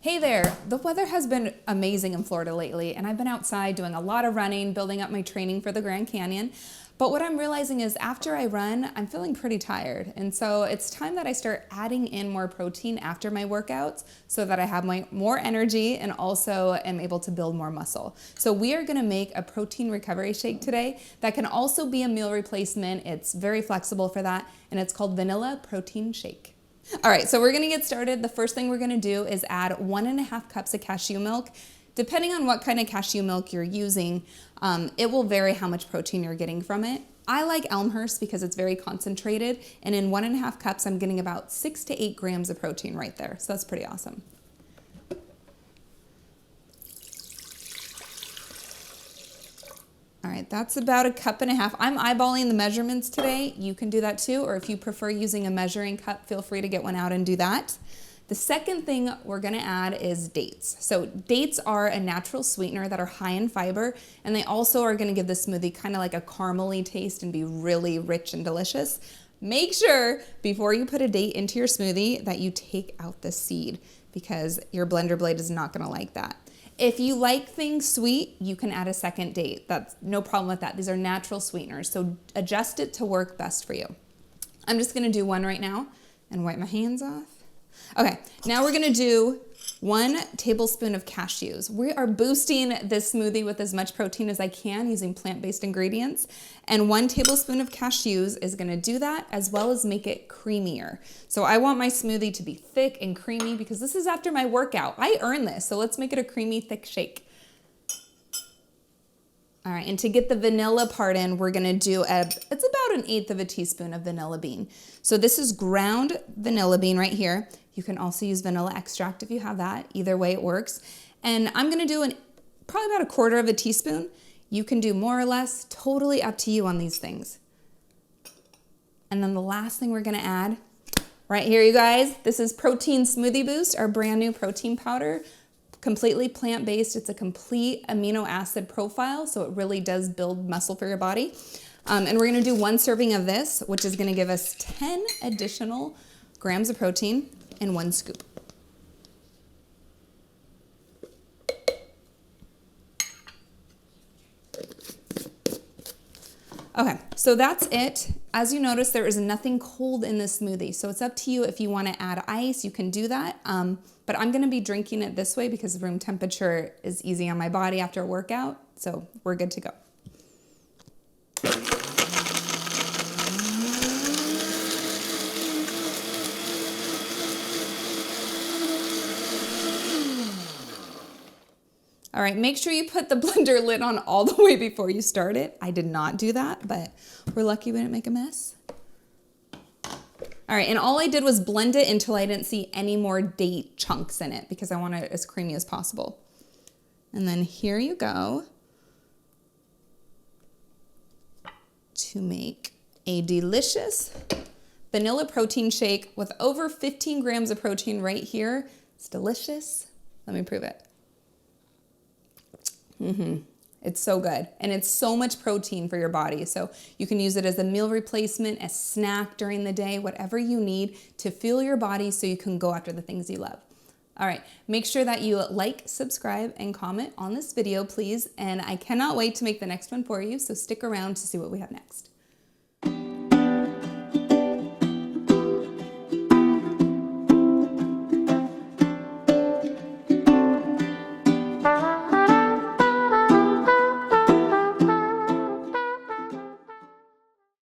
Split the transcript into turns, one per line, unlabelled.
Hey there, the weather has been amazing in Florida lately, and I've been outside doing a lot of running, building up my training for the Grand Canyon. But what I'm realizing is after I run, I'm feeling pretty tired. And so it's time that I start adding in more protein after my workouts so that I have more energy and also am able to build more muscle. So we are gonna make a protein recovery shake today that can also be a meal replacement. It's very flexible for that, and it's called Vanilla Protein Shake. All right, so we're gonna get started. The first thing we're gonna do is add 1.5 cups of cashew milk. Depending on what kind of cashew milk you're using, it will vary how much protein you're getting from it. I like Elmhurst because it's very concentrated, and in 1.5 cups, I'm getting about 6 to 8 grams of protein right there, so that's pretty awesome. All right, that's about 1.5 cups. I'm eyeballing the measurements today. You can do that too, or if you prefer using a measuring cup, feel free to get one out and do that. The second thing we're gonna add is dates. So dates are a natural sweetener that are high in fiber, and they also are gonna give the smoothie kind of like a caramely taste and be really rich and delicious. Make sure before you put a date into your smoothie that you take out the seed because your blender blade is not gonna like that. If you like things sweet, you can add a second date. That's no problem with that. These are natural sweeteners, so adjust it to work best for you. I'm just gonna do one right now and wipe my hands off. Okay, now we're gonna do 1 tablespoon of cashews. We are boosting this smoothie with as much protein as I can using plant-based ingredients. And 1 tablespoon of cashews is gonna do that as well as make it creamier. So I want my smoothie to be thick and creamy because this is after my workout. I earned this, so let's make it a creamy, thick shake. All right, and to get the vanilla part in, we're gonna do it's about 1/8 teaspoon of vanilla bean. So this is ground vanilla bean right here. You can also use vanilla extract if you have that. Either way it works. And I'm gonna do probably about 1/4 teaspoon. You can do more or less, totally up to you on these things. And then the last thing we're gonna add, right here you guys, this is Protein Smoothie Boost, our brand new protein powder. Completely plant-based. It's a complete amino acid profile, so it really does build muscle for your body. And we're gonna do 1 serving of this, which is gonna give us 10 additional grams of protein in 1 scoop. Okay, so that's it. As you notice, there is nothing cold in this smoothie, so it's up to you if you want to add ice, you can do that. But I'm gonna be drinking it this way because room temperature is easy on my body after a workout, so we're good to go. All right, make sure you put the blender lid on all the way before you start it. I did not do that, but we're lucky we didn't make a mess. All right, and all I did was blend it until I didn't see any more date chunks in it because I want it as creamy as possible. And then here you go to make a delicious vanilla protein shake with over 15 grams of protein right here. It's delicious. Let me prove it. It's so good, and it's so much protein for your body. So you can use it as a meal replacement, a snack during the day, whatever you need to fuel your body so you can go after the things you love. All right, make sure that you like, subscribe, and comment on this video, please. And I cannot wait to make the next one for you, so stick around to see what we have next.